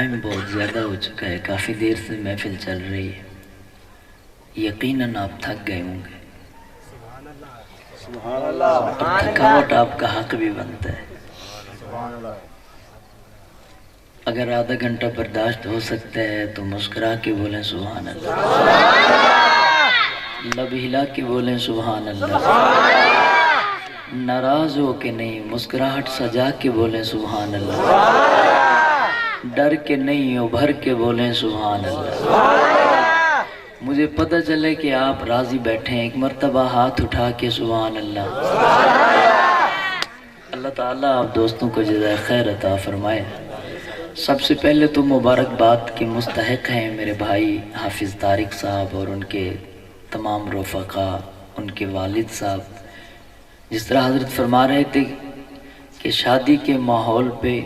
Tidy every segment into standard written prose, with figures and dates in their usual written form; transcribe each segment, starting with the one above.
Time بہت زیادہ ہو چکا ہے، کافی دیر سے محفل چل رہی ہے، یقیناً آپ تھک گئے ہوں گے اور تھکاوٹ آپ کا حق بھی بنتا ہے۔ اگر آدھا گھنٹہ برداشت ہو سکتا ہے تو مسکرا کے بولیں سبحان اللہ، لب ہلا کے بولیں سبحان اللہ، ناراض ہو کے نہیں، مسکراہٹ سجا کے بولیں سبحان اللہ، ڈر کے نہیں، ابھر کے بولیں سبحان اللہ۔ مجھے پتہ چلے کہ آپ راضی بیٹھے ہیں، ایک مرتبہ ہاتھ اٹھا کے سبحان اللہ۔ اللہ تعالیٰ آپ دوستوں کو جزائے خیر عطا فرمائے۔ سب سے پہلے تو مبارکباد کے مستحق ہیں میرے بھائی حافظ طارق صاحب اور ان کے تمام رفقا، ان کے والد صاحب۔ جس طرح حضرت فرما رہے تھے کہ شادی کے ماحول پہ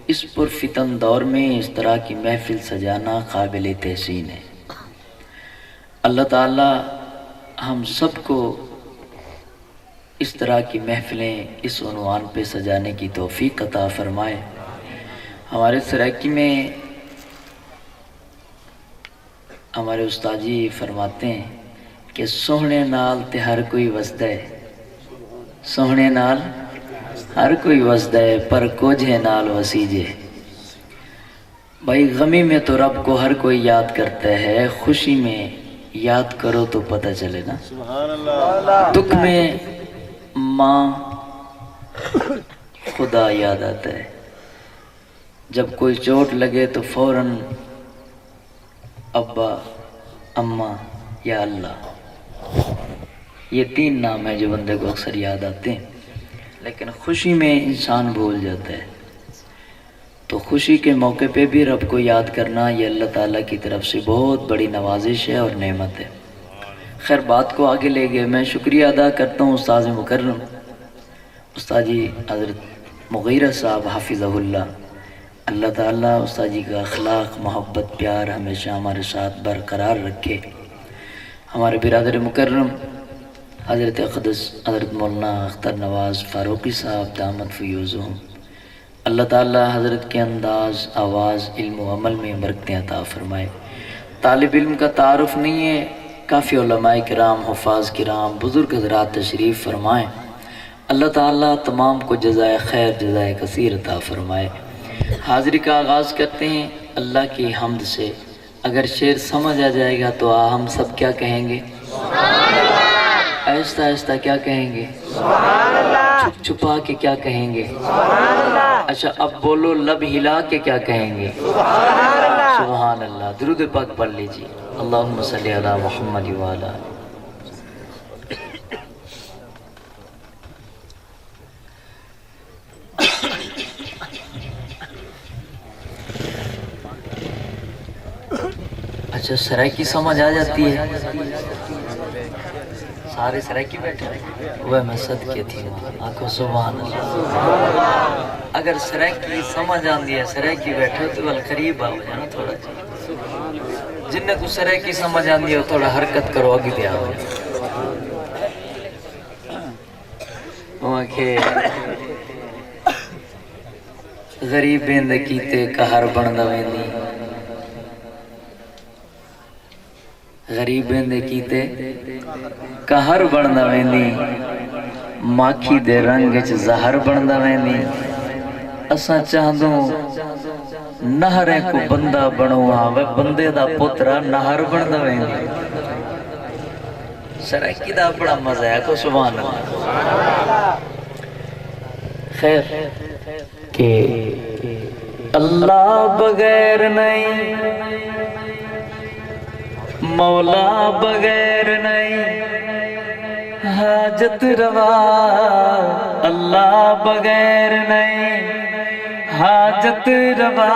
اس پرفتن دور میں اس طرح کی محفل سجانا قابل تحسین ہے۔ اللہ تعالیٰ ہم سب کو اس طرح کی محفلیں اس عنوان پہ سجانے کی توفیق عطا فرمائے۔ ہمارے سرائکی میں ہمارے استاد جی فرماتے ہیں کہ سوہنے نال تے ہر کوئی وسدا ہے، سوہنے نال ہر کوئی وسدا ہے، پر کوجھے نال وسیجے۔ بھائی غمی میں تو رب کو ہر کوئی یاد کرتا ہے، خوشی میں یاد کرو تو پتہ چلے نا۔ دکھ میں ماں خدا یاد آتا ہے، جب کوئی چوٹ لگے تو فوراً ابا، اماں یا اللہ، یہ تین نام ہیں جو بندے کو اکثر یاد آتے ہیں۔ لیکن خوشی میں انسان بھول جاتا ہے، تو خوشی کے موقع پہ بھی رب کو یاد کرنا یہ اللہ تعالیٰ کی طرف سے بہت بڑی نوازش ہے اور نعمت ہے۔ خیر بات کو آگے لے گئے، میں شکریہ ادا کرتا ہوں استاد مکرم استاد جی حضرت مغیرہ صاحب حافظہ اللہ۔ اللہ تعالیٰ استاد جی کا اخلاق، محبت، پیار ہمیشہ ہمارے ساتھ برقرار رکھے۔ ہمارے برادر مکرم حضرت اقدس حضرت مولانا اختر نواز فاروقی صاحب دامت فیوزہم، اللہ تعالیٰ حضرت کے انداز، آواز، علم و عمل میں برکتیں عطا فرمائے۔ طالب علم کا تعارف نہیں ہے، کافی علماء کرام، حفاظ کرام، بزرگ حضرات تشریف فرمائیں۔ اللہ تعالیٰ تمام کو جزائے خیر، جزائے کثیر عطا فرمائے۔ حاضری کا آغاز کرتے ہیں اللہ کی حمد سے۔ اگر شعر سمجھ آ جائے گا تو ہم سب کیا کہیں گے؟ آہستہ آہستہ کیا کہیں گے؟ چھپ چھپا کے کیا کہیں گے؟ اچھا اب بولو لب ہلا کے کیا کہیں گے؟ سبحان اللہ۔ درود پاک پڑھ لیجیے، اللہم صلی علی محمد وعلی۔ اچھا سرائکی سمجھ آ جاتی ہے؟ سارے سرائکی بیٹھے وہ میں صدقے تھی آنکھوں سبحان اللہ۔ اگر سرائکی سمجھ آندی ہے، سرائکی بیٹھے تو قریب آؤ جانا تھوڑا جی، جن کو سرائکی سمجھ آندی ہے تھوڑا حرکت کرو، آگے دے آؤ۔ وہاں کے غریبیں دے کیتے قہر بندا ویندی، غریبیں دے کیتے قہر بندا ویندی، ماکھی دے رنگ وچ زہر بندا ویندی۔ اساں چاہدوں نہریں کو بندہ بنو، آوے بندے دا پترا نہر بندا ویندی۔ سرائکی دا بڑا مزہ ہے کو سبحان اللہ۔ خیر کہ اللہ بغیر نہیں، مولا بغیر نہیں، حاجت روا اللہ بغیر نہیں، حاجت روا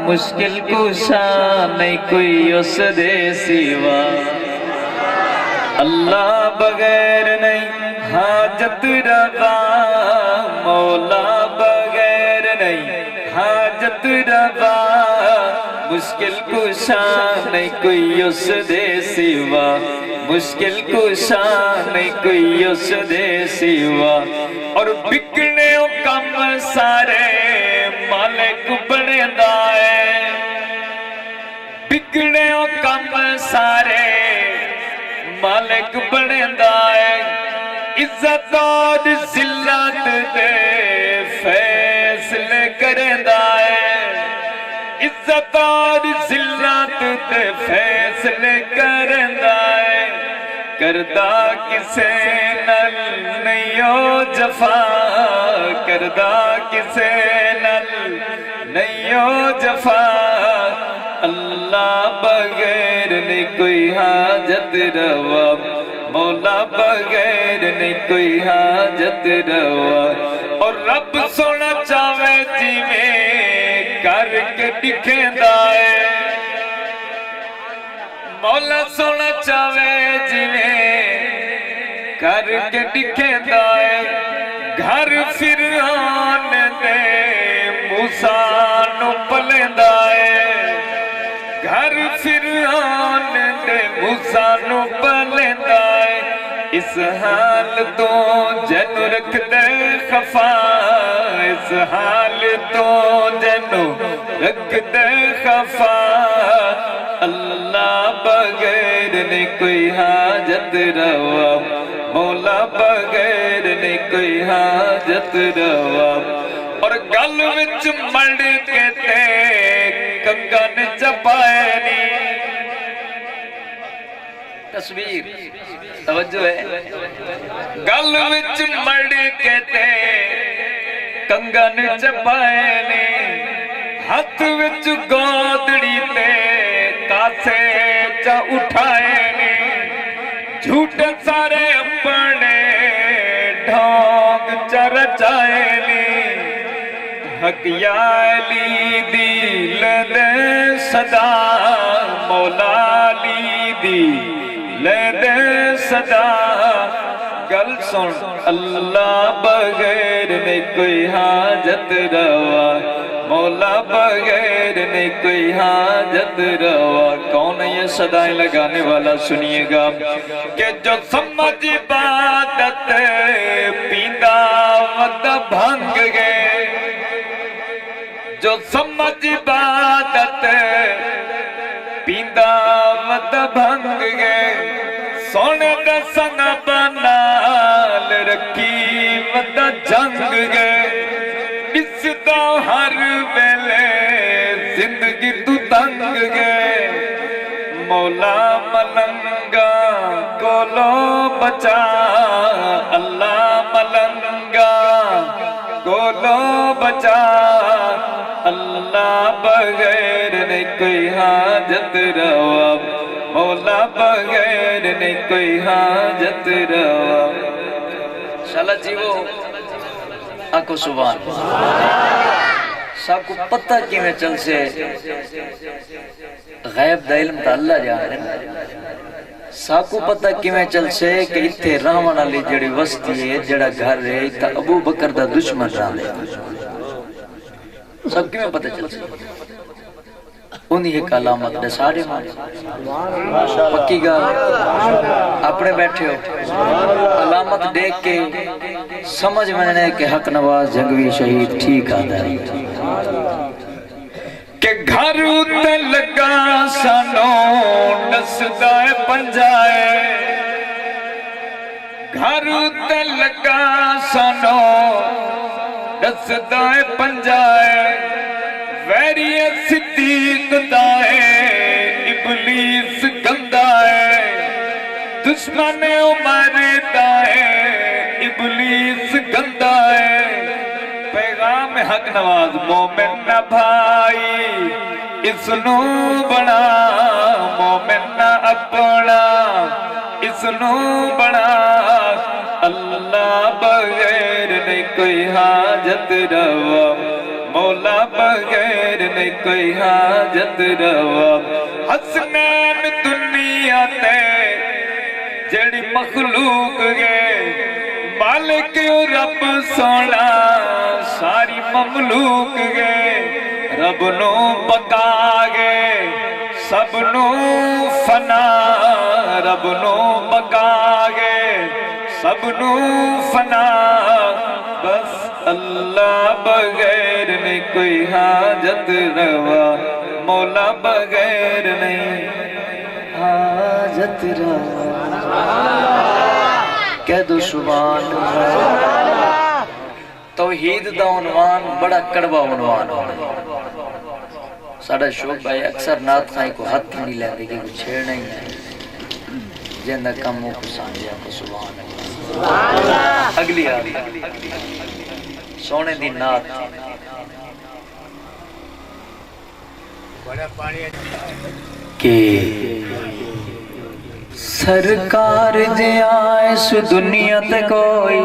مشکل کشا نہیں کوئی اس دے سوا۔ اللہ بغیر نہیں، حاجت روا مولا بغیر نہیں، حاجت روا مشکل کشا نہیں کوئی اس دے سوا، مشکل کشا نہیں کوئی اس دے سوا۔ اور بکنے کم سارے مالک بنے دائے، جڑے او کم سارے مالک بندا ہے عزت اور ذلت دے فیصلے کردا ہے عزت اور ذلت دے فیصلے کردا ہے کردہ کسے نل نہیں او جفا کردہ کسے نل نہیں او جفا اللہ بغیر نہیں کوئی حاجت روا مولا بغیر نہیں کوئی حاجت روا اور رب سونا چاہے جی میں کر کے دکھیندا ہے مولا سونا چاہے جی میں کر کے دکھیندا ہے گھر فرعون دے موسیٰ نو پلیندا ہے گھر فرعون دے موسیٰ نو پلیندا ہے اس حال تو جنو رکھ دے خفا اس حال تو جنو رکھ دے خفا اللہ بغیر نہیں کوئی حاجت روا مولا بغیر نہیں کوئی حاجت روا اور گل وچ مڑ کے تے کنگن چپائے نی تصویر توجہ ہے گل وچ مڑ کے تے کنگن چپائے نی ہاتھ وچ گودڑی تے کاسے چا اٹھائے نی جھوٹے سارے اپنے ڈھونگ چا رچائے نی حق یا علی دی لدے صدا مولا علی دی لدے صدا گل سن اللہ بغیر نہیں کوئی حاجت روا مولا بغیر نہیں کوئی حاجت روا کون یہ صدائیں لگانے والا سنیے گا کہ جو سمجھ عبادت پیندہ ود بھنگ گئے جو سمجھ عبادت پیندہ ود بھنگ گئے سونے دا سنگ بنال رکھی ود جنگ گئے اس دا ہر ویلے زندگی تو تنگ گئے مولا ملنگا کولو بچا اللہ ملنگا کولو بچا اللہ بغیر نہیں کوئی حاجت روا مولا بغیر نہیں کوئی حاجت روا شالا جیو آنکھو سبحان سب کو پتہ کیویں چل سے غیب دا علم تا اللہ جان رہے سب کو پتہ کیویں چل سے کہ اتھے رحمان علی جڑی وستی ہے جڑا گھر رہے تا ابو بکر دا دشمن رہا لے سب کیویں پتہ چل سے انہی ایک علامت دے سارے مانے پکی گا اپنے بیٹھے ہو علامت دیکھ کے سمجھ میں کہ حق نواز جنگوی شہید ٹھیک آتا ہے کہ گھر تے لگا سانو نسدائے پنجائے گھر تے لگا سانو نسدائے پنجائے ویری صدیق دائے ابلیس گندائے دشمن عمر دائے ابلیس گندائے پیغام حق نواز مومن نہ بھائی اس نو بنا مومن نہ اپنا اس نو بنا اللہ بغیر نہیں کوئی حاجت روا مولا بغیر نہیں کوئی حاجت روا حسنین دنیا تے جڑی مخلوق گئے مالک رب سونا ساری مملوک گئے رب نو بقا گئے سب نو فنا رب نو بقا گئے سب نو فنا بس اللہ بغیر نہیں کوئی حاجت روا مولا بغیر نہیں حاجت کہہ دو سبحان اللہ۔ توحید دا عنوان بڑا کڑوا عنوان ہونا۔ ساڑھا شوق بھائی اکثر نات خائی کو ہاتھ نہیں لے دے کہ کچھ چھیڑنا ہی ہے جندہ کموں کو سانجیا کو سبحان اللہ۔ اگلی آگی سونے دی نات کہ سرکار جے آئے اس دنیا تے کوئی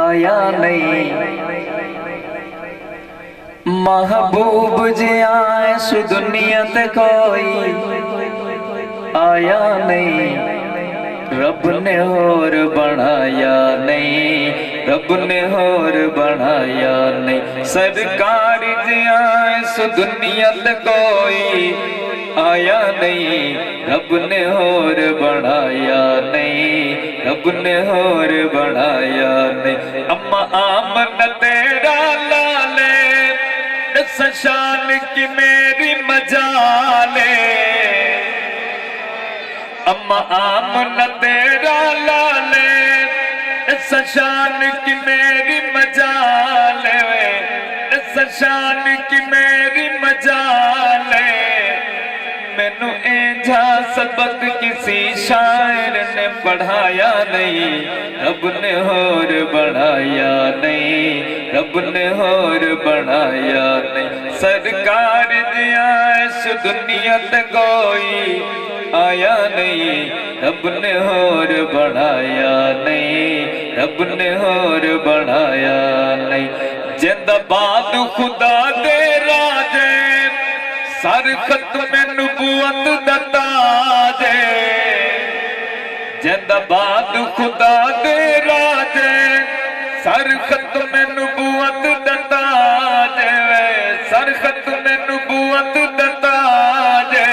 آیا نہیں، محبوب جے آئے اس دنیا تے کوئی آیا نہیں، رب نے اور بنایا نہیں، رب نے اور بنایا نہیں۔ سرکار جے آئے اس دنیا تے کوئی آیا نہیں، رب نے اور بنایا نہیں، رب نے اور بنایا نہیں۔ اما آمنہ تیرا لالے دس شان کی میری مجالے، اما آمنہ تیرا لالے دس شان کی میری مجالے، دس شان کی میری مجالے۔ مینو اینجا سبق کسی شاعر نے پڑھایا نہیں، رب نے اور بڑھایا نہیں، رب نے اور بڑھایا نہیں۔ سرکار دیا اس دنیا تے کوئی آیا نہیں، رب نے اور بڑھایا نہیں، رب نے اور بڑھایا نہیں۔ جندہ باد خدا دے راجے سر ختم نبوت دتا دے، جندہ باد خدا دے راجے سر ختم نبوت دتا دے، سر ختم نبوت دتا دے۔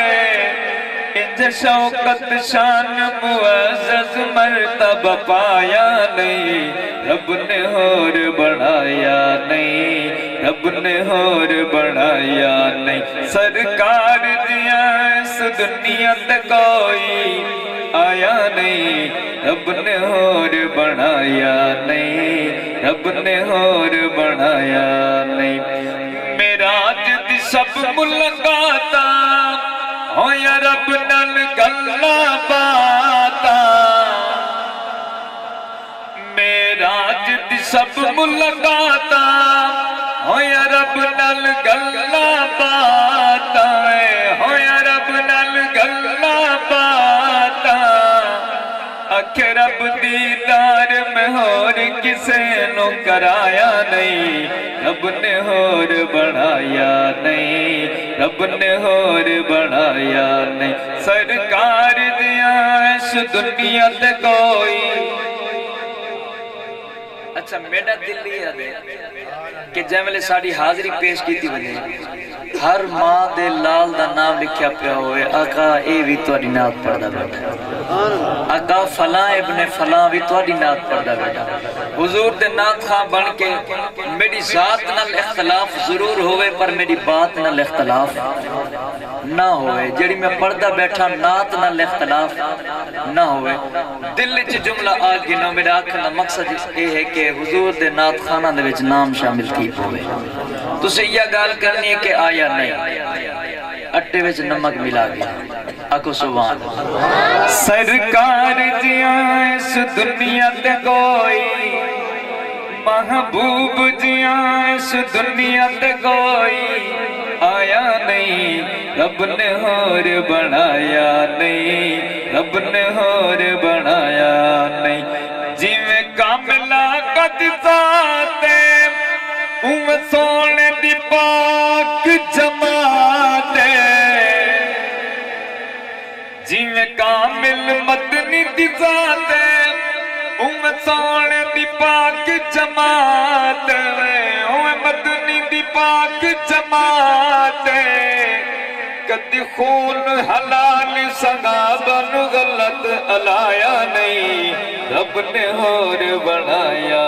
انج شوقت شان معزز مرتبہ پایا نہیں، رب نے اور بڑھایا نہیں، رب نے اور بڑھایا نہیں۔ سرکار دیا اس دنیا تے کوئی آیا نہیں، رب نے اور بڑھایا نہیں، رب نے اور بڑھایا نہیں۔ معراج دی سب ملاقاتا ہویا رب نال گلاں باتا، معراج دی سب ملاقاتا ہویا رب نال گلاں باتا، ہویا رب نال گلاں باتا۔ اکھ رب دیدار میں اور کسے نو کرایا نہیں، رب نے اور بڑھایا نہیں، رب نے اور بڑھایا نہیں۔ سرکار دیا اس دنیا تے کوئی۔ اچھا میڈا دل یہ ہے کہ جے ویلے ساڑی حاضری پیش کیتی وجے ہر ماں دے لال دا نام لکھیا پیا ہوئے، آقا اے بھی تواڈی نات پڑھدا بیٹھا، آقا فلاں ابن فلاں بھی تواڈی نات پڑھدا بیٹھا۔ حضور دے نات خواہ بن کے میری ذات نال اختلاف ضرور ہوئے پر میری بات نال اختلاف نہ ہوئے، جڑی میں پڑھدا بیٹھا نات نال اختلاف نہ ہوئے۔ دل وچ جملہ آ گنو، میرا آکھن دا مقصد یہ ہے کہ حضور دے نات خانہ دے وچ نام شامل تھی ہوئے۔ تسے یہ گال کرنی ہے کہ آیا نہیں، اٹے وچ نمک ملا گیا، آکو سبحان اللہ۔ سرکار جیاں اس دنیا تے کوئی، محبوب جیاں اس دنیا تے کوئی آیا نہیں، رب نے اور بڑھایا نہیں، رب نے اور بڑھایا نہیں۔ جیویں کاملہ قد ذات اوہ سونے دی پاک جماعت، جیویں کامل مدنی دی ذات اوہ سونے دی پاک جماعت، اوہ مدنی دی پاک جماعت۔ کدی خون حلال صحابہ نو غلط الایا نہیں، رب نے اور بڑھایا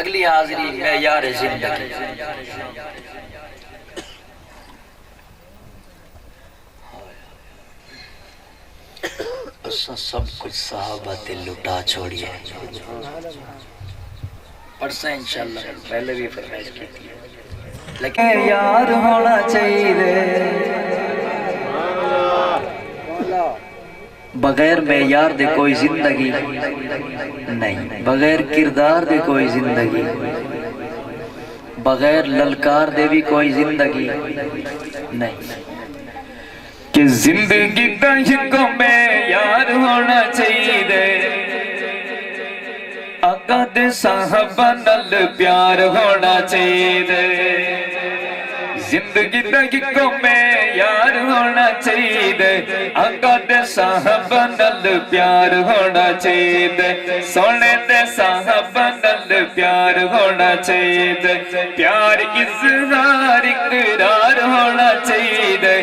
اگلی حاضری معیار زندگی. اساں سب کچھ صحابہ تے لٹا چھوڑیے. پرسیں انشاءاللہ پہلے بھی فرمائش کی تھی لیکن یار ہونا چاہیے. بغیر معیار دے کوئی زندگی نہیں، بغیر کردار دے کوئی زندگی، بغیر للکار دے بھی کوئی زندگی نہیں. کہ زندگی دا ایک معیار ہونا چاہیے آقا دے صحابہ نال پیار ہونا چاہیے. زندگی دا ایک معیار ہونا چاہیے آقا دے صحابہ نال پیار ہونا چاہیے. سونے دے صحابہ نال پیار ہونا چاہیے. پیار اظہار اقرار ہونا چاہیے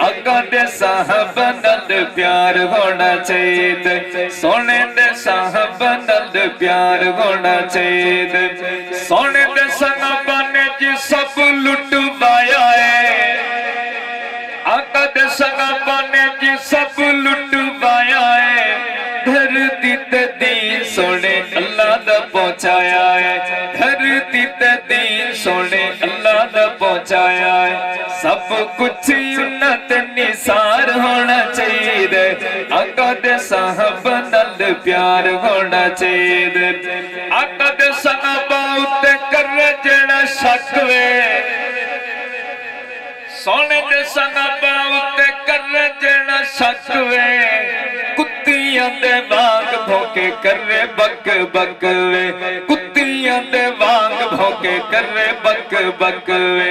آقا دے صحابہ نال پیار ہونا چاہیے. سونے دے صحابہ نال پیار ہونا چاہیے. سونے دے صحابہ نے جی سب لٹوایا ہے آقا دے صحابہ نے جی سب لٹوایا ہے. دھرتی تے دین سونے اللہ دا پہنچایا ہے. دھرتی تے دین سونے اللہ دا پہنچایا ہے. سب کچھ انت نثار ہونا چاہیے آقا دے صحابہ نال پیار ہونا چاہیے. آقا دے صحابہ اتے کر جڑا شک وے سونے دے صحابہ اتے کر جڑا شک وے کتیاں دے وانگ بھوکے کرے بک بک وے. کتیاں دے وانگ بھوکے کرے بک بک وے.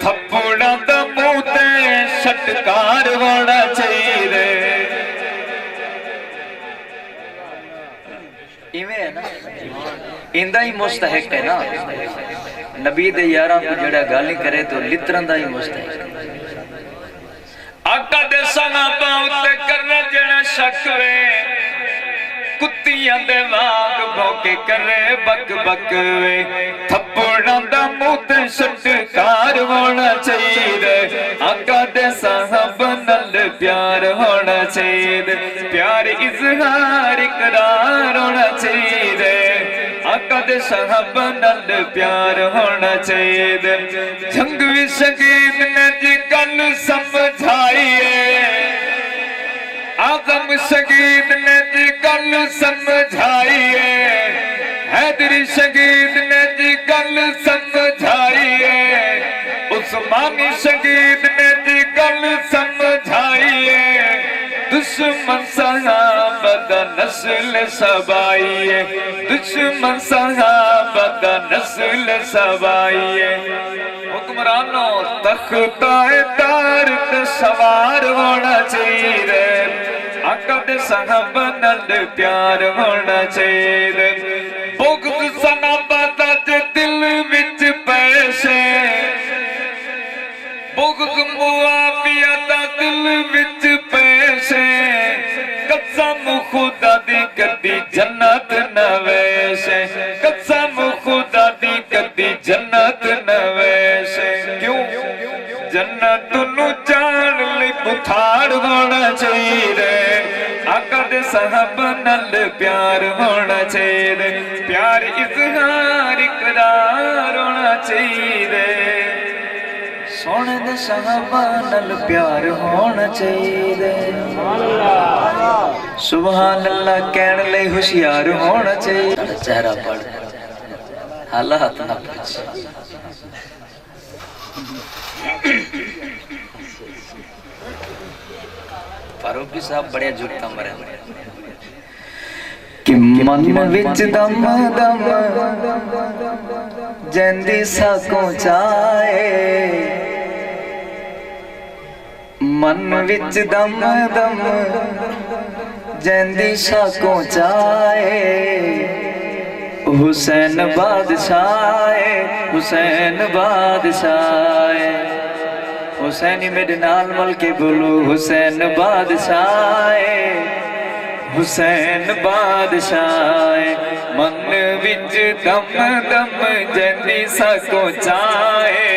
تھپڑاں دا منہ تے شٹکار ہونا چاہیے. ایویں ہے نا اندہ ہی مستحق ہے نا. نبی دے یاراں کو جڑا گالی کرے تو لترن دا ہی مستحق ہے. آقا دے صحابہ اتے کرنا جڑا شک وے کتیاں دے وانگ بھوکے کرے بک بک وے. تھپڑاں دا منہ تے شٹکار ہونا چاہیے آقا دے صحابہ نال پیار ہونا چاہیے. پیار اظہار اقرار ہونا چاہیے آقا دے صحابہ نال پیار ہونا چاہیے. جنگ بھی شہید نے جی گل سمجھائی ہے آزم شہید نے جی گل سمجھائی ہے. حیدری شہید نے جی گل سمجھائی ہے. عثمانی شہید نے جی گل سمجھائی ہے. دشمن صحابہ دا نسل سبائی ہے. دشمن صحابہ دا نسل سبائی ہے. حکمرانوں تختہ تارت سوار ہونا چاہیے آقا دے صحابہ نال پیار ہونا چاہیے. بغض صحابہ دا جے دل وچ پیسے بغض معاویہ دا دل وچ پیسے قسم خدا دی کدی جنت نہ ویسے. قسم خدا دی کدی جنت نہ ویسے. کیوں جنت نو جان لئی بتھاڑ ہونا چاہیے آقا دے صحابہ نال پیار ہونا چاہیے. پیار اظہار اقرار ہونا چاہیے. سونے دے صحابہ نال پیار ہونا چاہیے. سبحان اللہ کہنے لئی ہوشیار ہونا چاہیے. چہرہ پڑھ حالات نہ پوچھ. فاروقی صاحب بڑے جھوٹا مرے کہ من وچ دم دم جندی ساکوں چاہے. من وچ دم دم جندی ساکوں چاہے حسین بادشاہ حسین بادشاہ حسینی میرے نال مل کے بولو حسین بادشاہ حسین بادشاہ من وچ دم دم جندی سکو چاہے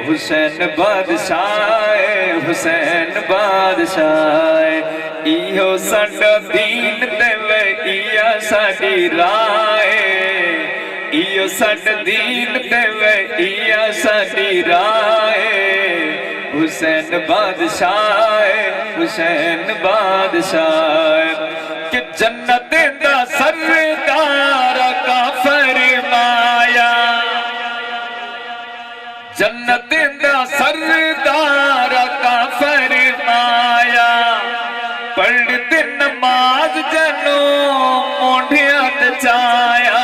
حسین بادشاہ حسین بادشاہ ایہو ساڈا دین تے ویا ساڈی راہ ایہو ساڈا دین تے ویا ساڈی راہ حسین بادشاہ حسین بادشاہ کہ جنت دا سردار کا فرمایا جنت دا سردار کا فرمایا پڑھ دے نماز جنو مونڈیاں چایا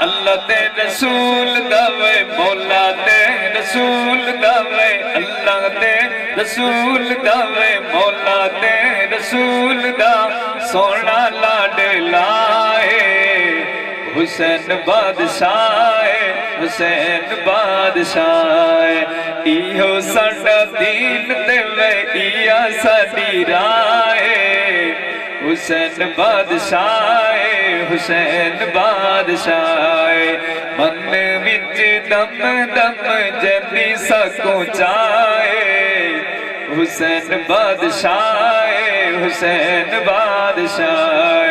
اللہ دے رسول دوے مولا دے رسول دوے اللہ دے رسول دوے مولا دے رسول دا سونا لاڈ لائے حسین بادشاہ حسین بادشاہ ایہو ساڈا دین تے ویا ساڈی راہ حسین بادشاہ حسین بادشاہ من وچ دم دم جندی سکو چاہے حسین بادشاہ حسین بادشاہ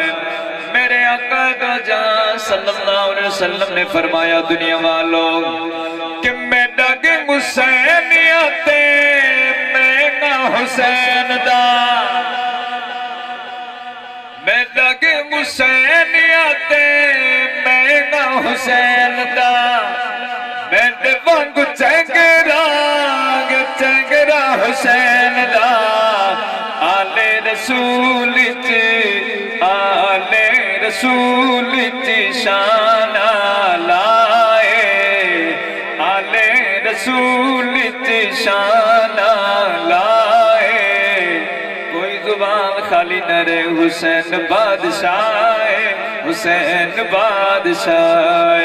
میرے آقا دو جان صلی اللہ علیہ وسلم نے فرمایا دنیا والوں کہ میں ڈگ حسین آتے میں نہ حسین دا میں ڈگ حسین آتے میں نہ حسین دا میں ڈبانگ چنگرا حسین دا آلے رسول آلے رسول شان لائے آلے رسول شان لائے کوئی زبان خالی نہ رہے حسین بادشاہ حسین بادشاہ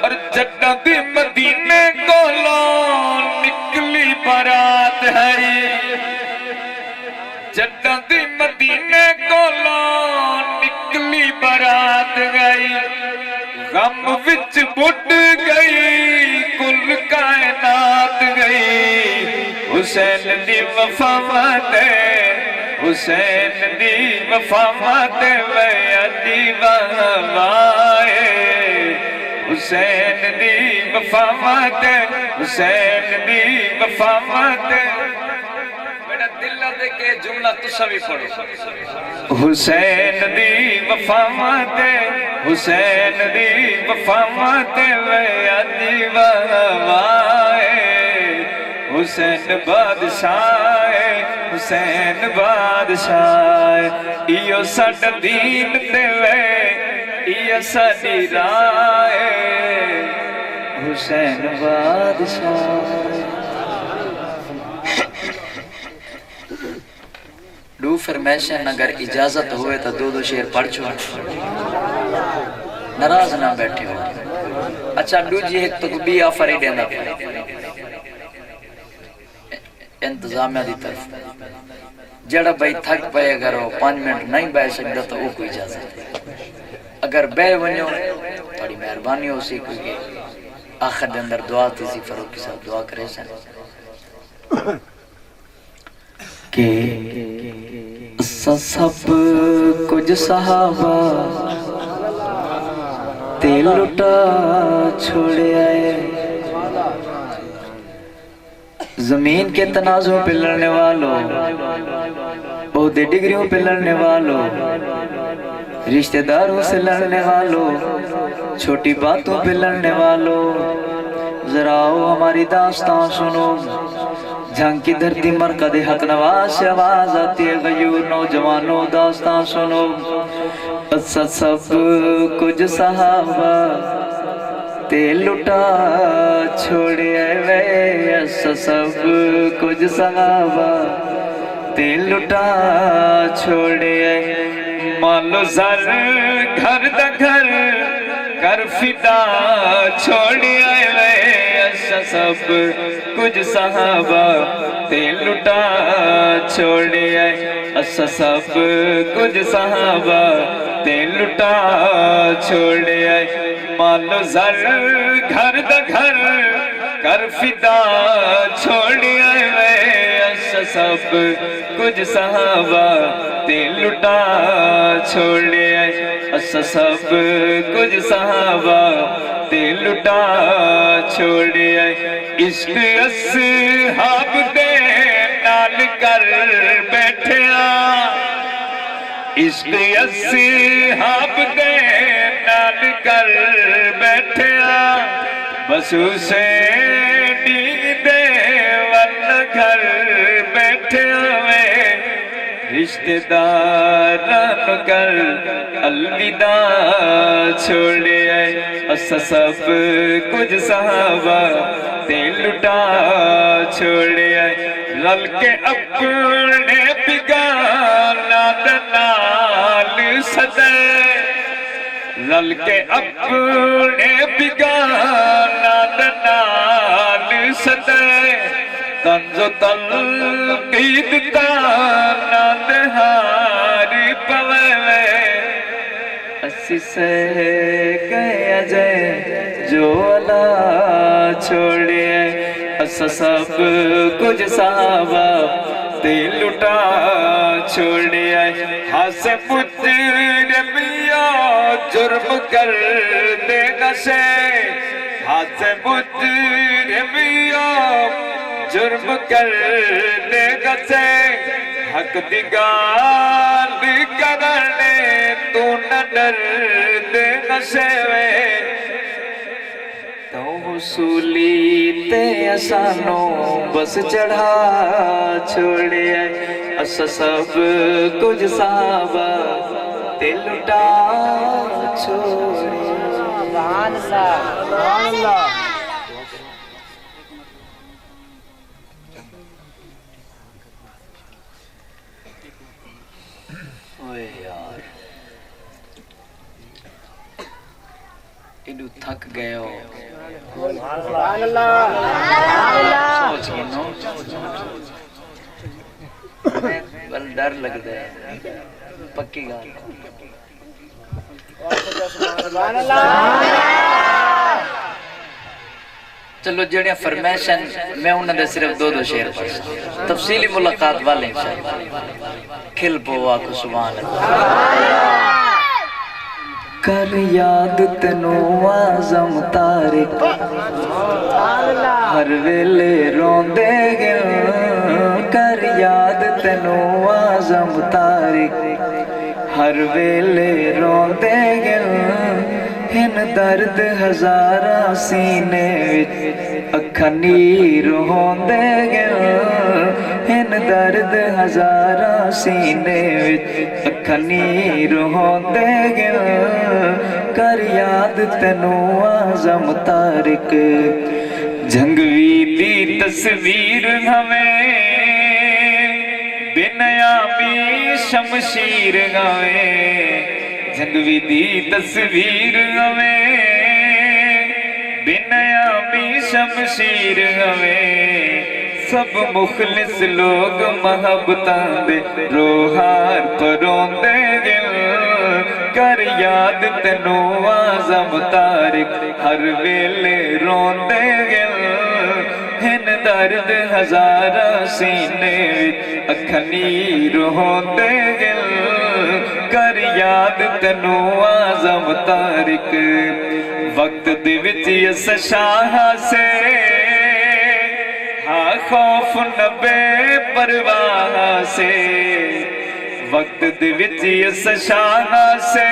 اور جدہ بھی مدینے کو لون نکلی برات ہے جدہ بھی مدینے کو لون نکلی برات گئی غم وچ بڑھ گئی کل کائنات گئی حسین دی وفامت حسین دی وفامت ویا دیوانائے حسین دی وفامت حسین دی وفامت میرا دل دے کے جملہ تسا بھی پڑھو حسین دی وفامت حسین دی وفامت ویا دیوانائے حسین بادشاہ حسین بادشاہ ایو ساڈا دین تے وے ایو ساڈی راہ حسین بادشاہ دو فرمیشن اگر اجازت ہوئے تو دو شعر پڑھ چھو ناراض نہ بیٹھے ہو اچھا دو جی ایک تو بھی آفری دینا انتظامیہ دی طرف جڑا بھائی تھک پائے اگر وہ 5 منٹ نہیں بے سکتا تو وہ کوئی اجازت اگر بے ونیو تھوڑی مہربانی ہو سی کیونکہ آخر دے اندر دعا تھی سی فروغ کے ساتھ دعا کرے سن کہ سب کچھ صحابہ تے لٹا چھوڑے آئے زمین کے تنازعوں پہ لڑنے والوں عہدے ڈگریوں پہ لڑنے والوں رشتہ داروں سے لڑنے والوں چھوٹی باتوں پہ لڑنے والوں ذرا آؤ ہماری داستان سنو جھنگ کی دھرتی مرکز حق نواز سے آواز آتی ہے غیور نوجوانوں داستان سنو سب کچھ صحابہ تے لٹا چھوڑے وے سب کچھ صحابہ تے لٹا چھوڑے مالو زر گھر دا گھر کر فدا چھوڑی آئے وے اسا سب کچھ صحابہ تے لٹا چھوڑی آئے اسا سب کچھ صحابہ تے لٹا چھوڑی آئے مالو زر گھر دا گھر کر فدا چھوڑی آئے وے اسا سب کچھ صحابہ تے لٹا چھوڑی آئے اسا سب کچھ صحابہ تے لٹا چھوڑی آئے عشق اصحاب دے نال کر بیٹھیا عشق اصحاب دے نال کر بیٹھیا بس اسے دے ون گھر بیٹھیا میں رشتہ داران کر الوداع چھوڑے آئے اسا سب کچھ صحابہ تے لٹا چھوڑے آئے رل کے اپنے بگانا دنال صدر رل کے اپنے بگانا دنال صدر تنز و تلقید تانا دہار پوے اسی سے کہیا جائے جو اللہ چھوڑے اسا سب کچھ صحابہ تے لٹا چھوڑے آئے ہاسے مجرمیا جرم کر دے گشے ہاسے مجرمیا جرم کر دے گسے حق دی گال کرنے تو نہ ڈر دے گسے وے تو حصولی تے اسانو بس چڑھا چھوڑے آئے اسا سب کچھ صحابہ تے لٹا چھوڑے سبحان اللہ سبحان اللہ ایڈو تھک گئے ہو سبحان اللہ سوچ گئے بل ڈر لگ دے پکی گا سبحان اللہ چلو جڑیاں فرمیشن میں انہوں نے صرف دو شعر پڑھ تفصیلی ملاقات والے انشاءاللہ کھل پو آکو سبحان اللہ کر یاد تنو آزم تارک ہر ویلے روندے گیا کر یاد تنو آزم تارک ہر ویلے روندے گیا ہن درد ہزارہ سینے اکھا نیر ہوندے گیا ہن درد ہزارہ سینے اکھا نیر ہوندے گیا کر یاد تنو آزم تارک جھنگوی دی تصویر ہمیں بنیامی شمشیر ہمیں جھنگوی دی تصویر ہمیں بنیامی شمشیر ہمیں سب مخلص لوگ محبتاں دے روحار پروں دے گل کر یاد تنو آزم تارک ہر ویلے رون دے گل ہن درد ہزارہ سینے اکھنیر ہون دے گل کر یاد تنو آزم تارک وقت دی وچ اس شاہ سے ہاں خوف نبے پرواہ سے وقت دی وچ اس شاہ سے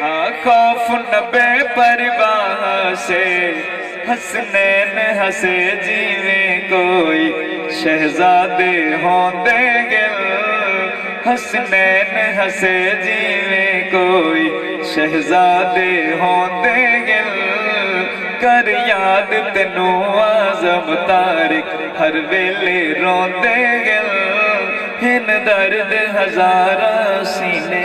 ہاں خوف نبے پرواہ سے حسنین ہسے جیویں کوئی شہزادے ہوندے گل حسنین ہسے جیویں کوئی شہزادے ہوندے گل کر یاد تنو آزم تارک ہر ویلے روندے گل ہن درد ہزارہ سینے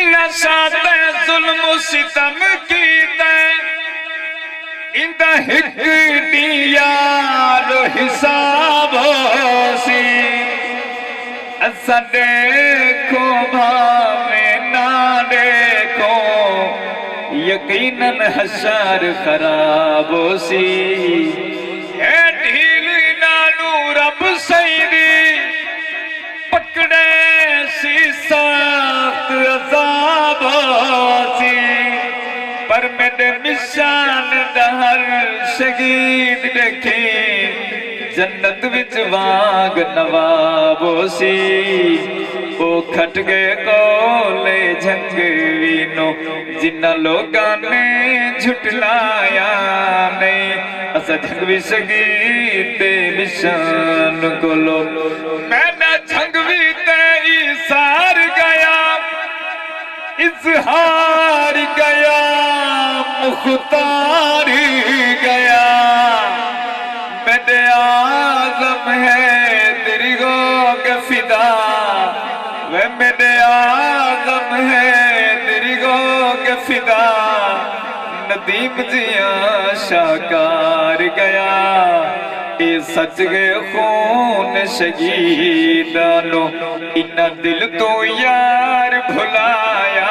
جنہ ساتھ ظلم و ستم کیتا اندہ ہک دیارو حساب ہو سی اسا دیکھو بھاوے نہ دیکھو یقیناً حشر خراب ہو سی اے ڈھیلی نالو رب سیدی پکڑے سی سخت عذاب ہو سی پر میرے نشان دہر شہید دیکھی جنت وچ واگ نواب ہو سی وہ کھٹ گئے کولے جھنگوینو جنہ لوگاں نے جھٹلایا نہیں اسا جھنگوی شہید دے نشان کو لو میں نہ جھنگوی تے ایسار گیا اظہار گیا مختار گیا میرے آزم ہے تیری گوگ فدا وہ میرے آزم ہے تیری گوگ فدا ندیم جیاں شاکار گیا اے سچ گئے خون شہیدانو انہ دل تو یار بھلایا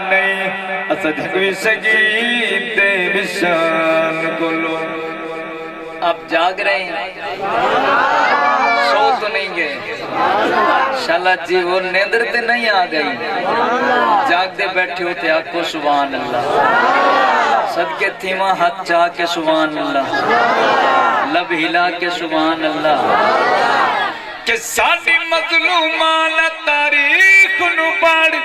نہیں اسا جھنگوی شہید دے نشان کو لو آپ جاگ رہے ہیں سو تو نہیں گئے شالا جی وہ نیندر تے نہیں آ گئی جاگ دے بیٹھے ہوتے آپ کو سبحان اللہ صدقے تھیمہ ہاتھ چاہ کے سبحان اللہ لب ہلا کے سبحان اللہ کہ ساری مظلومان تاریخ نو پڑھ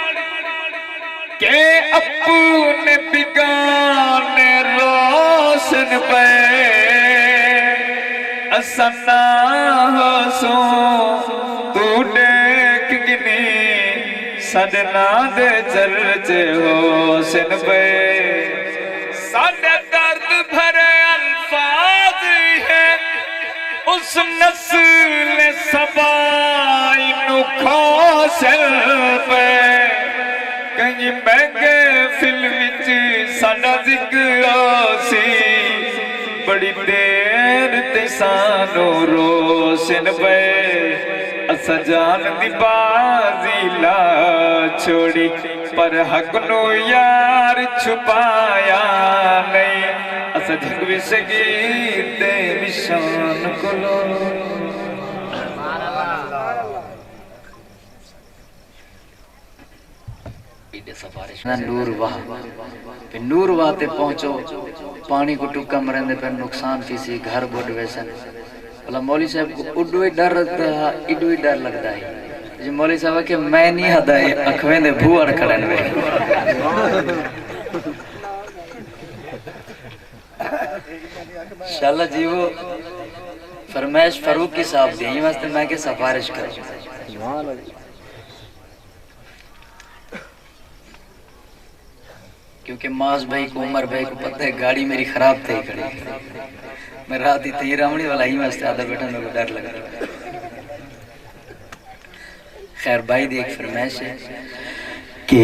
کہ اپنے بگانے روشن پہ اسنا حسوں تو دیکھ گنی سدنا دے چرچے حسن پہ سادے درد بھرے الفاظ ہے اس نسل سبائی نو کھوسل پہ کہیں مہنگے فلم وچ ساڈا ذکر سی بڑی دیر تے سانو روشن پہ اسا جان دی بازی لا چھوڑی پر حق نو یار چھپایا نہیں اسا جھنگوی شہید دے نشان کو لو نور واہ پھر نور واہ تے پہنچو پانی کو ٹکا مرندے پر نقصان کسی گھر بڑھ ویسن بلا مولی صاحب کو اڈو ہی ڈر لگتا ہے جی مولی صاحب کہ میں نہیں ہدا ہے اکھویں دے بھوڑ کھڑن میں انشاءاللہ جی وہ فرمائش فاروقی صاحب دی یہ واسطے میں کہ سفارش کروں کیونکہ ماز بھائی کو عمر بھائی کو پتہ ہے گاڑی میری خراب تھی کھڑی میں رات ہی تھی رامنی والا ہی واسطے آدھا بیٹھا میں کو ڈر لگا خیر بھائی دی ایک فرمائش ہے کہ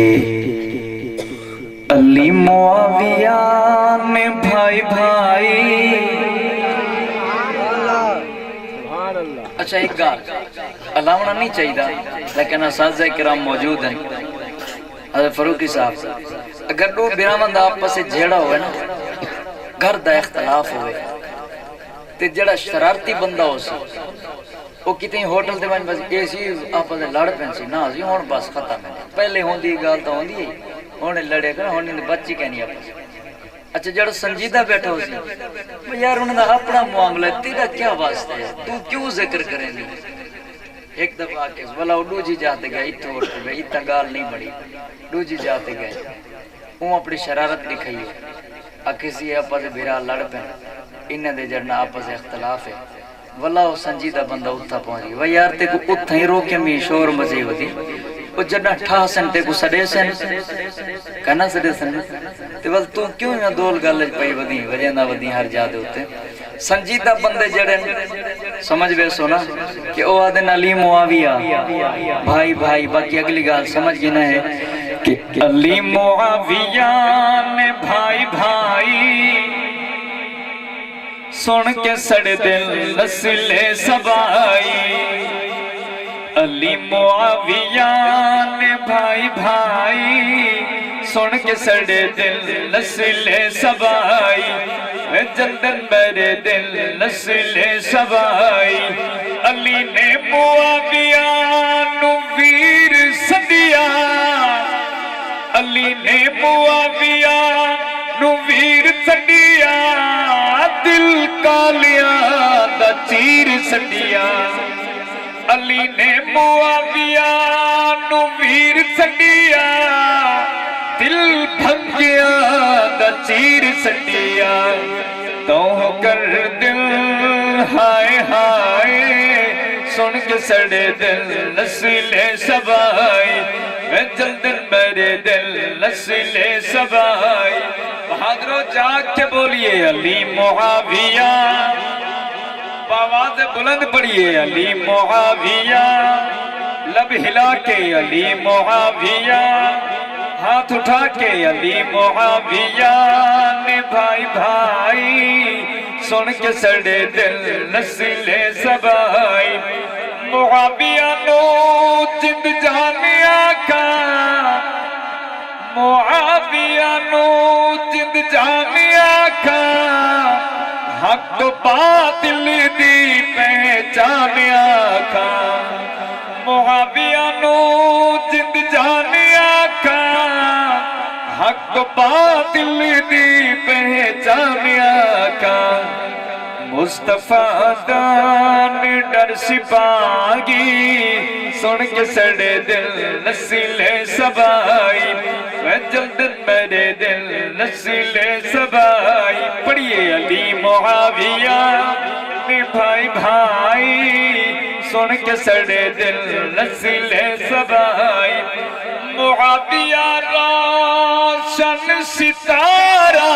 علی معاویہ میں بھائی بھائی اچھا ایک گال علامہ نہیں چاہیے لیکن اساتذہ کرام موجود ہیں حضرت فاروقی صاحب اگر دو برامند آپس سے جھیڑا ہوئے نا گھر دا اختلاف ہوئے تے جڑا شرارتی بندہ ہو سی وہ کتنی ہوٹل دے بس اے سی آپس سے لڑ پین سی نا سی ہون بس ختم ہے پہلے ہوندی گال تو ہوندی ہے ہونے لڑے کر ہونے بچی کہنی آپس اچھا جڑا سنجیدہ بیٹھا ہو سی یار انہوں نے اپنا معاملہ ہے تیرا کیا واسطہ ہے تو کیوں ذکر کریں گے ایک دفعہ آکے والا ڈو جی جاتے گئے اتھو ہوٹ پہ اتنا گال نہیں بڑی ڈو جی جاتے گئے وہ اپنی شرارت دکھائی ہے کسی آپا سے بھیرا لڑ پہ انہیں دے جڑنا آپا سے اختلاف ہے واللہ وہ سنجیدہ بندہ اتھا پہنچ گئی وہ یار تے کو اتھا ہی روکے میں شور مزے ہوتی وہ جڑنا ٹھا سن تے کو سڑے سن کہنا سڑے سن تے بس تو کیوں میں دول گالج پئی ودی وجہ ودی ہر جادے ہوتے سنجیدہ بندے جڑے سمجھ بے سونا کہ او آدھن علی معاویہ بھائی بھائی باقی اگلی گال سمجھ گی نہ ہے کہ علی معاویہ نے بھائی بھائی سن کے سڑ دل نسل سبائی علی معاویہ نے بھائی بھائی سن کے سڑ دل نسل سبائی جلدن میرے دل نسل سبائی علی نے معاویہ نو ویر سدیا علی نے معاویہ نو ویر سدیا دل کالیاں دا چیر سدیا علی نے معاویہ نو ویر سدیا دل بھنگیاں دا چیر سدیا تو کر دل ہائے ہائے سن کے سڑے دل نسل سبائی میں جلدن میرے دل نسل سبائی بہادروں جاگ کے بولیے علی معاویہ آواز بلند پڑھیے علی معاویہ لب ہلا کے علی معاویہ ہاتھ اٹھا کے علی معاویہ نے بھائی بھائی سن کے سڑے دل نسل سبائی معاویہ نو جند جانے آکا معاویہ نو جند جانے آکا حق باطل دی پہچان آکا معاویہ نو جند جانے آکا حق باطل دی پہچان آکا مصطفیٰ دان ڈر سپاہی سن کے سڑے دل نسل سبائی جلدن میرے دل نسل سبائی پڑھیے علی معاویہ نے بھائی بھائی سن کے سڑے دل نسل سبائی معاویہ روشن ستارہ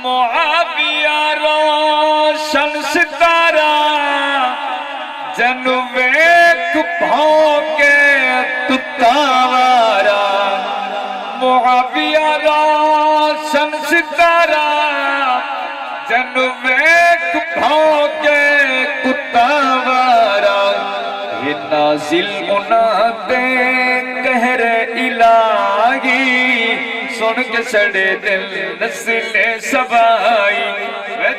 معاویہ روشن ستارہ جنویک بھوکے کتاوارا معاویہ روشن ستارہ جنویک بھوکے کتاوارا یہ نازل اناتے قہر الہی سن کے سڑے دل نسل سبائی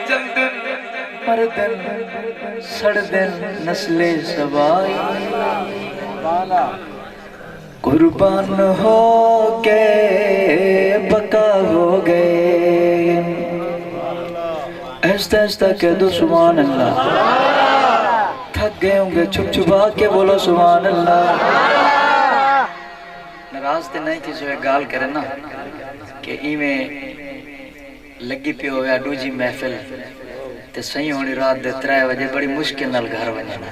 جلدن مردن سڑ دل نسل سبائی قربان ہو کے بقا ہو گئے ایستا ایستا کہہ دو سبحان اللہ تھک گئے ہوں گے چھپ چھپا کے بولو سبحان اللہ ناراض تے نہیں کسی ہوئے گال کرے نا کہ ایویں لگی پی ہویا دوجی محفل تے صحیح ہونی رات دے 3 بجے بڑی مشکل نال گھر بننا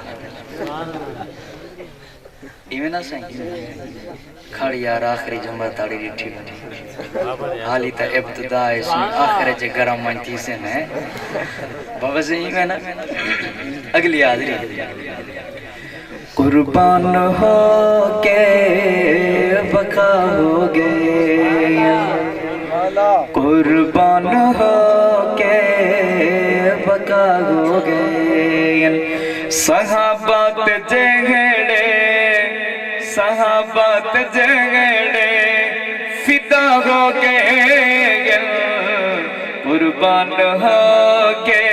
ایویں نہ صحیح کھڑی یار آخری جمعہ تاڑی ریٹھی بنی حالی تا ابتدا اسی آخر جے گرم منتی سے میں بابا سے ایویں نا اگلی آدری قربان ہو کے بقا ہو گئے قربان ہو کے بقا ہو گئے صحابات جہڑے صحابات جہڑے فدا ہو گئے قربان ہو کے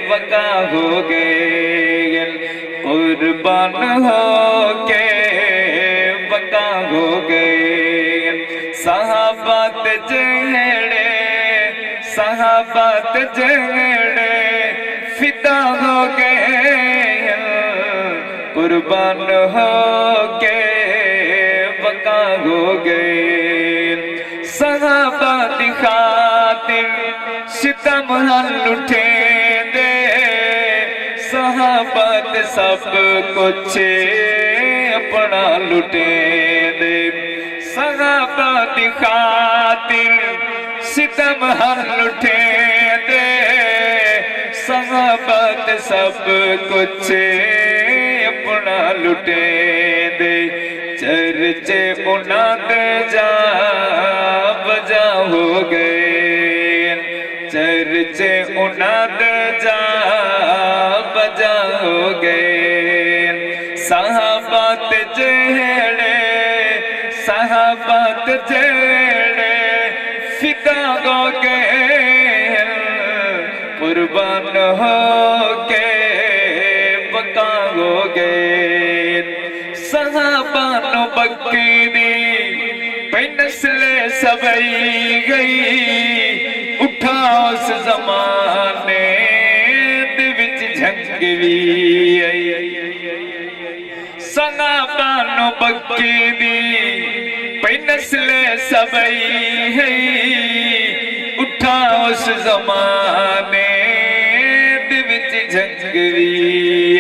بقا ہو گئے قربان ہو کے بقا ہو گئے صحابات جہڑے صحابات جہڑے فدا ہو گئے قربان ہو کے بقا ہو گئے صحابہ دی خاطر ستم ہن لٹھے دے صحابہ سب کچھ اپنا لٹے دے صحابہ دی خاطر ستم ہن لٹھے دے صحابہ سب کچھ بنا لٹیں دے چرچے انہاں دے جا بجا ہو گئے چرچے انہاں دے جا بجا ہو گئے صحابات جڑے فدا ہو گئے قربان ہو کے بقا ہو گئے صحابانو بکی دی پہ نسل سبئی گئی اٹھا اس زمانے دے وچ جھنگوی آئی صحابانو بکی دی پہ نسل سبئی گئی اٹھا اس زمانے دے وچ جھنگوی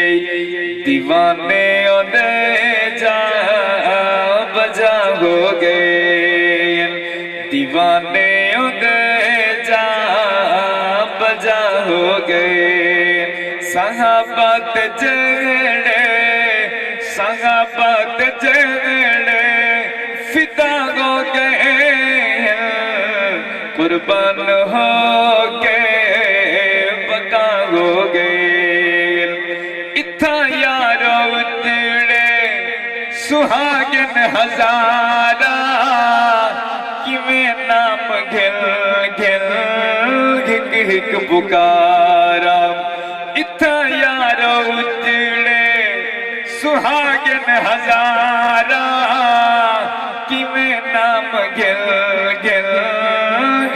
آئی دیوانے اودے جا بجا ہو گئے دیوانے اودے جا بجا ہو گئے صحابات جڑے فدا ہو گئے قربان ہو کے بقا ہو گئے اتھا یارو اجڑے سہاگن ہزارہ کیویں نام گھل گھل ہک ہک پکارا اتھا یارو اجڑے سہاگن ہزارہ کیویں نام گھل گھل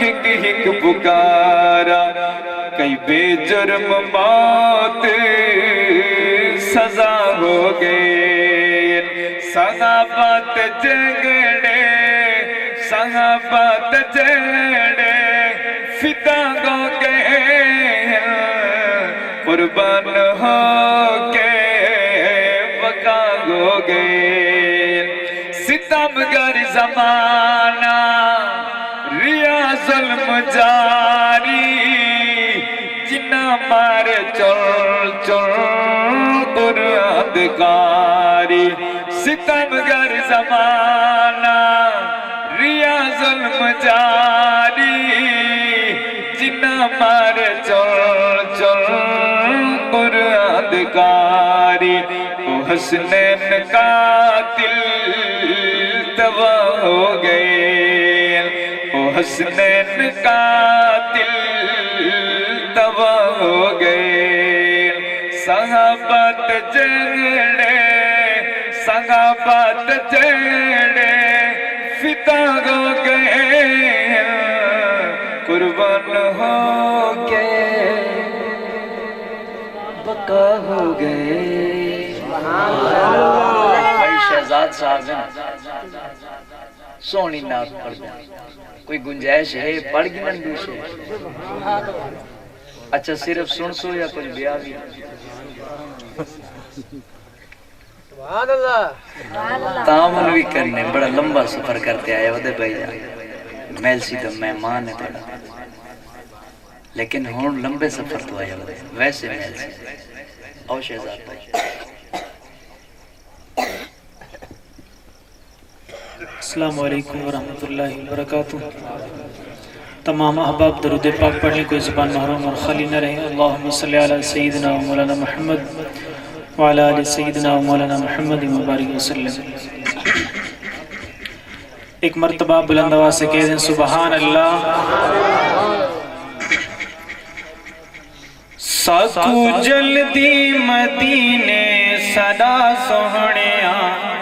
ہک ہک پکارا کئی بے جرم موت سزا ہو گئے صحابات جڑے فدا ہو گئے قربان ہو کے بقا ہو گئے ستمگر زمانہ ریا ظلم جاری جنہ مار چل چل قرآن دکاری ستمگر زمانہ ریا ظلم جاری جنہ مار چل چل قرآن دکاری وہ حسنین قاتل تباہ ہو گئے وہ حسنین قاتل تباہ ہو گئے صحابات جڑے فدا ہو گئے قربان ہو کے بقا ہو گئے بھائی شہزاد صاحب ہیں سونی نات پڑھ دیں کوئی گنجائش ہے پڑھ گنن دوش ہے اچھا صرف سن سو یا کچھ بیا بھی سبحان اللہ تعامل بھی کرنے بڑا لمبا سفر کرتے آئے ودے بھائی جان میلسی تو مہمان ہے تھوڑا لیکن ہون لمبے سفر تو آئے ودے ویسے میلسی او شہزاد بھائی السلام علیکم ورحمۃ اللہ وبرکاتہ تمام احباب درود پاک پڑھنے کوئی زبان محروم اور خالی نہ رہے اللہم صلی علی سیدنا و مولانا محمد وعلی آل سیدنا و مولانا محمد مبارک وسلم ایک مرتبہ بلند آواز سے کہہ دیں سبحان اللہ ساکو جلدی مدینے صدا سوہنیاں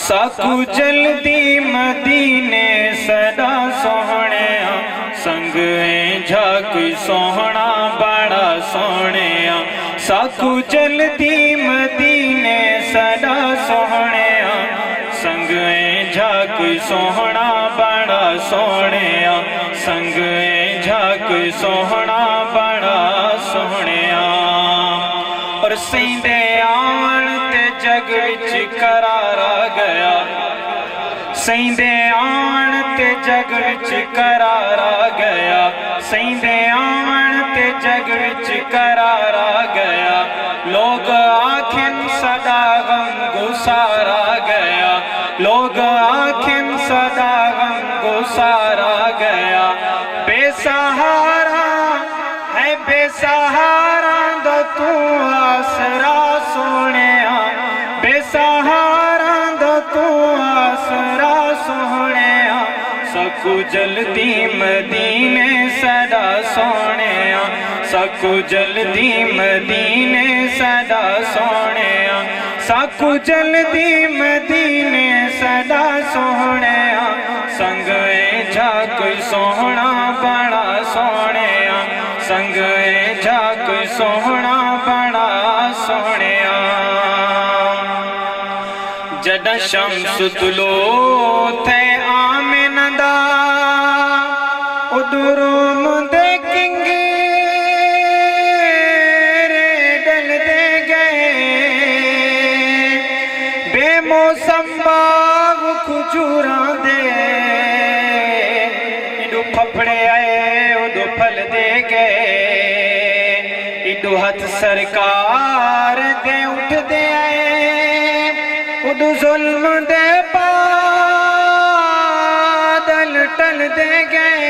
ساکو جلدی مدینے صدا سوہنیاں سنگ جھاک سوہنا بڑا سوہنیاں ساکو جلدی مدینے صدا سوہنیاں سنگ جھاک سوہنا بڑا سوہنیاں سنگ جھاک سوہنا بڑا سوہنیاں اور سیندے آن تے جگ وچ قرار آ گیا سیندے آن تے جگ وچ قرار آ گیا سیندے آن تے جگ وچ قرار آ گیا لوگ آکھن بے سہارا دا تو آسرا سونیا بے سہارا دا تو آسرا سونیا سکو جلدی مدینے صدا سونیا سکو جلدی مدینے صدا سونیا سکو جلدی مدینے صدا سونیا سنگ جا کوئی سونا بڑا سونیا سنگ جا کوئی سونا بڑا سونیا جدہ شمس طلوع تھے آمن دا ادروم دے کنگے ڈل دے گئے بے موسم باغ کھجوراں دے ایڈو پھپڑے آئے ادو پھل دے گئے ایڈو ہاتھ سرکار دے اٹھ دے آئے اڈو ظلم دے بادل ٹل دے گئے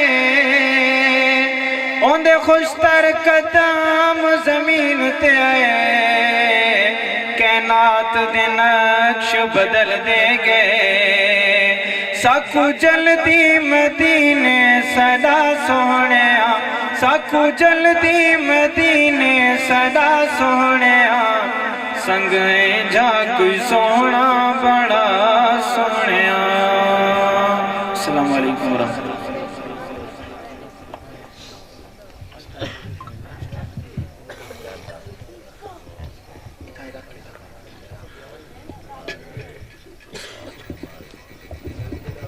اوندے خوشتر قدم زمین تے آئے کائنات دے نقش بدل دے گئے سکو جلدی مدینے صدا سونیا سکو جلدی مدینے صدا سونیا سنگ جا کوئی سونا بڑا سونیا السلام علیکم ورحمۃ اللہ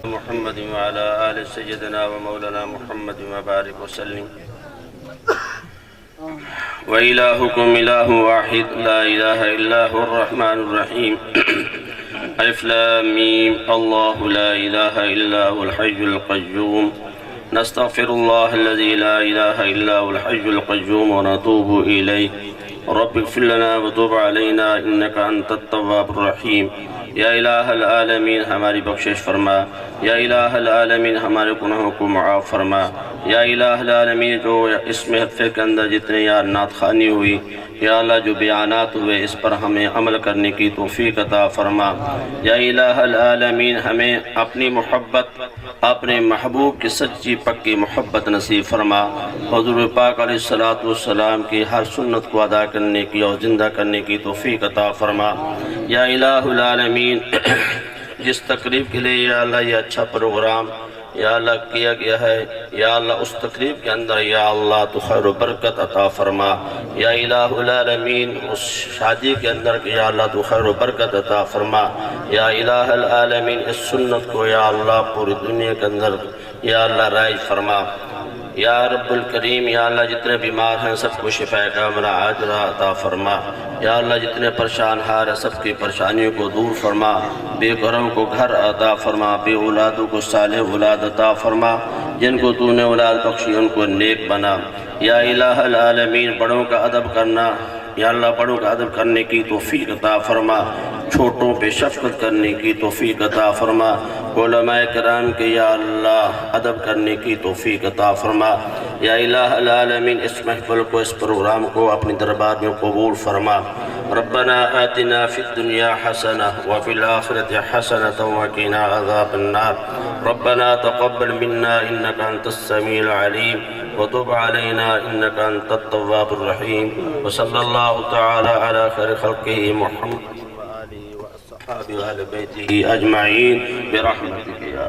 محمد وعلى آل سيدنا ومولانا محمد وبارك وسلم وإلهكم إله واحد لا إله إلا هو الرحمن الرحيم ألف لام ميم الله لا إله إلا هو الحي القيوم نستغفر الله الذي لا إله إلا هو الحي القيوم ونتوب إليه رب اغفر لنا وتوب علينا إنك أنت التواب الرحيم یا الہ العالمین ہماری بخشش فرما یا الہ العالمین ہمارے گناہوں کو معاف فرما یا الہ العالمین جو اس محفل کے اندر جتنے یار نعت خوانی ہوئی یا اللہ جو بیانات ہوئے اس پر ہمیں عمل کرنے کی توفیق عطا فرما یا الہ العالمین ہمیں اپنی محبت اپنے محبوب کی سچی پکی محبت نصیب فرما حضور پاک علیہ السلام کی ہر سنت کو ادا کرنے کی اور زندہ کرنے کی توفیق عطا فرما یا الہ العالمین جس تقریب کے لیے یا اللہ یہ اچھا پروگرام یا اللہ کیا گیا ہے یا اللہ اس تقریب کے اندر یا اللہ تو خیر و برکت عطا فرما یا الہ العالمین اس شادی کے اندر یا اللہ تو خیر و برکت عطا فرما یا الہ العالمین اس سنت کو یا اللہ پوری دنیا کے اندر یا اللہ رائج فرما یا رب الکریم یا اللہ جتنے بیمار ہیں سب کو شفا کاملہ عاجلہ عطا فرما یا اللہ جتنے پریشان حال ہیں سب کی پریشانیوں کو دور فرما بے گھروں کو گھر عطا فرما بے اولادوں کو صالح اولاد عطا فرما جن کو تو نے اولاد بخشی ان کو نیک بنا یا الہ العالمین بڑوں کا ادب کرنا یا اللہ بڑوں کا ادب کرنے کی توفیق عطا فرما چھوٹوں پہ شفقت کرنے کی توفیق عطا فرما علماء کرام کے یا اللہ ادب کرنے کی توفیق عطا فرما یا الہ العالمین اس محفل کو اس پروگرام کو اپنی دربار میں قبول فرما ربنا آتنا فی الدنیا حسنہ وفی الآخرة حسنة وقنا عذاب النار ربنا تقبل منا انك انت السمیع العلیم وتب علينا انك انت التواب الرحیم وصلی اللہ تعالی علی خیر خلقہ محمد وآلہ وأصحابہ وآل بیتہ اجمعین برحمتک یا